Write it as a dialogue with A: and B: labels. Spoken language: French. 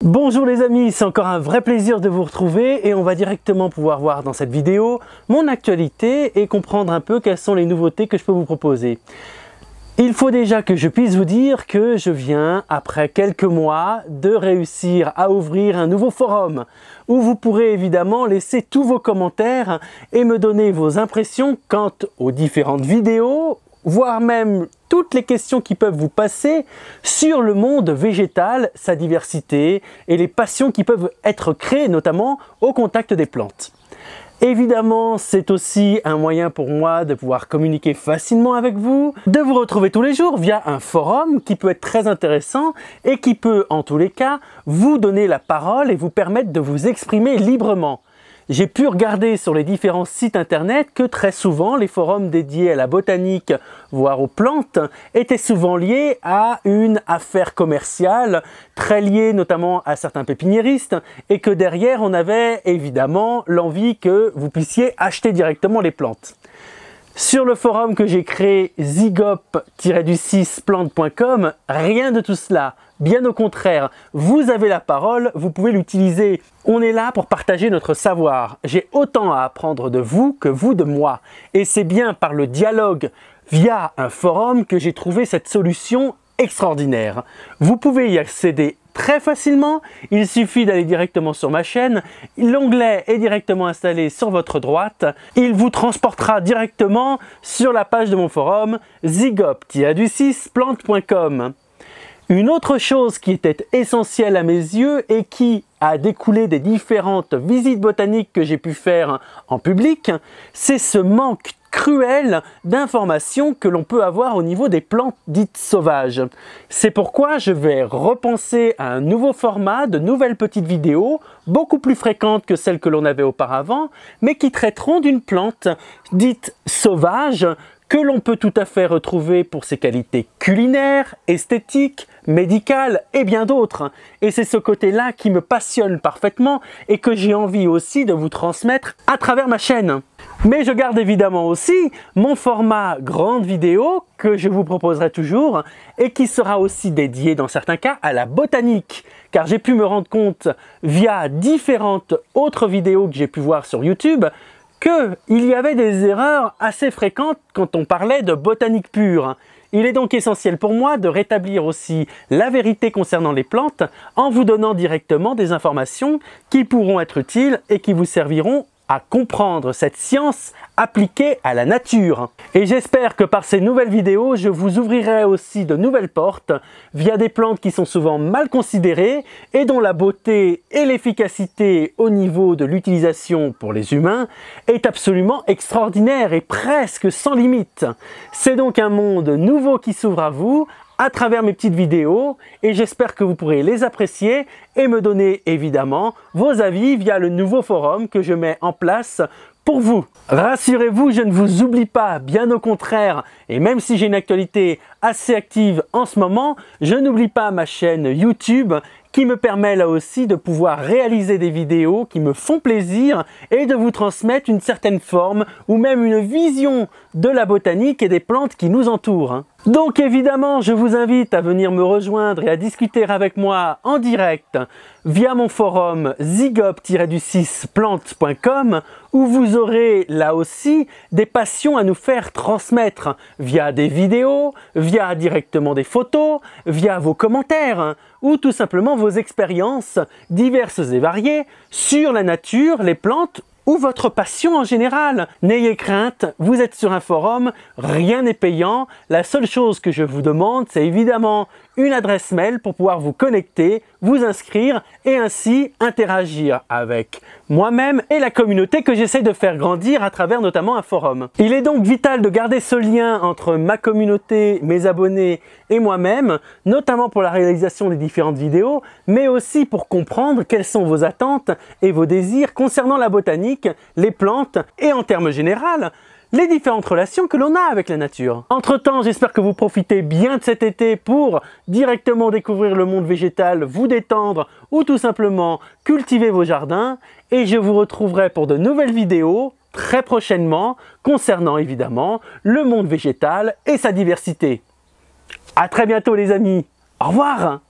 A: Bonjour les amis, c'est encore un vrai plaisir de vous retrouver et on va directement pouvoir voir dans cette vidéo mon actualité et comprendre un peu quelles sont les nouveautés que je peux vous proposer. Il faut déjà que je puisse vous dire que je viens, après quelques mois, de réussir à ouvrir un nouveau forum où vous pourrez évidemment laisser tous vos commentaires et me donner vos impressions quant aux différentes vidéos, voire même toutes les questions qui peuvent vous passer sur le monde végétal, sa diversité et les passions qui peuvent être créées notamment au contact des plantes. Évidemment, c'est aussi un moyen pour moi de pouvoir communiquer facilement avec vous, de vous retrouver tous les jours via un forum qui peut être très intéressant et qui peut, en tous les cas, vous donner la parole et vous permettre de vous exprimer librement. J'ai pu regarder sur les différents sites internet que très souvent les forums dédiés à la botanique, voire aux plantes, étaient souvent liés à une affaire commerciale, très liée notamment à certains pépiniéristes, et que derrière on avait évidemment l'envie que vous puissiez acheter directement les plantes. Sur le forum que j'ai créé, zygop-plante.com, rien de tout cela. Bien au contraire, vous avez la parole, vous pouvez l'utiliser. On est là pour partager notre savoir. J'ai autant à apprendre de vous que vous de moi. Et c'est bien par le dialogue via un forum que j'ai trouvé cette solution extraordinaire. Vous pouvez y accéder très facilement, il suffit d'aller directement sur ma chaîne, l'onglet est directement installé sur votre droite, il vous transportera directement sur la page de mon forum zygop-plante.com. Une autre chose qui était essentielle à mes yeux et qui a découlé des différentes visites botaniques que j'ai pu faire en public, c'est ce manque cruel d'informations que l'on peut avoir au niveau des plantes dites sauvages. C'est pourquoi je vais repenser à un nouveau format, de nouvelles petites vidéos, beaucoup plus fréquentes que celles que l'on avait auparavant, mais qui traiteront d'une plante dite sauvage, que l'on peut tout à fait retrouver pour ses qualités culinaires, esthétiques, médicales et bien d'autres. Et c'est ce côté-là qui me passionne parfaitement et que j'ai envie aussi de vous transmettre à travers ma chaîne. Mais je garde évidemment aussi mon format grande vidéo que je vous proposerai toujours et qui sera aussi dédié dans certains cas à la botanique. Car j'ai pu me rendre compte via différentes autres vidéos que j'ai pu voir sur YouTube qu'il y avait des erreurs assez fréquentes quand on parlait de botanique pure. Il est donc essentiel pour moi de rétablir aussi la vérité concernant les plantes en vous donnant directement des informations qui pourront être utiles et qui vous serviront à comprendre cette science appliquée à la nature. Et j'espère que par ces nouvelles vidéos, je vous ouvrirai aussi de nouvelles portes via des plantes qui sont souvent mal considérées et dont la beauté et l'efficacité au niveau de l'utilisation pour les humains est absolument extraordinaire et presque sans limite. C'est donc un monde nouveau qui s'ouvre à vous à travers mes petites vidéos et j'espère que vous pourrez les apprécier et me donner évidemment vos avis via le nouveau forum que je mets en place pour vous. Rassurez-vous, je ne vous oublie pas, bien au contraire, et même si j'ai une actualité assez active en ce moment, je n'oublie pas ma chaîne YouTube qui me permet là aussi de pouvoir réaliser des vidéos qui me font plaisir et de vous transmettre une certaine forme ou même une vision de la botanique et des plantes qui nous entourent. Donc évidemment, je vous invite à venir me rejoindre et à discuter avec moi en direct via mon forum zygop-plante.com où vous aurez là aussi des passions à nous faire transmettre via des vidéos, via directement des photos, via vos commentaires ou tout simplement vos expériences diverses et variées sur la nature, les plantes ou votre passion en général. N'ayez crainte, vous êtes sur un forum, rien n'est payant. La seule chose que je vous demande, c'est évidemment une adresse mail pour pouvoir vous connecter, vous inscrire et ainsi interagir avec moi-même et la communauté que j'essaie de faire grandir à travers notamment un forum. Il est donc vital de garder ce lien entre ma communauté, mes abonnés et moi-même, notamment pour la réalisation des différentes vidéos, mais aussi pour comprendre quelles sont vos attentes et vos désirs concernant la botanique, les plantes et en termes généraux, les différentes relations que l'on a avec la nature. Entre-temps, j'espère que vous profitez bien de cet été pour directement découvrir le monde végétal, vous détendre ou tout simplement cultiver vos jardins. Et je vous retrouverai pour de nouvelles vidéos très prochainement concernant évidemment le monde végétal et sa diversité. À très bientôt les amis. Au revoir.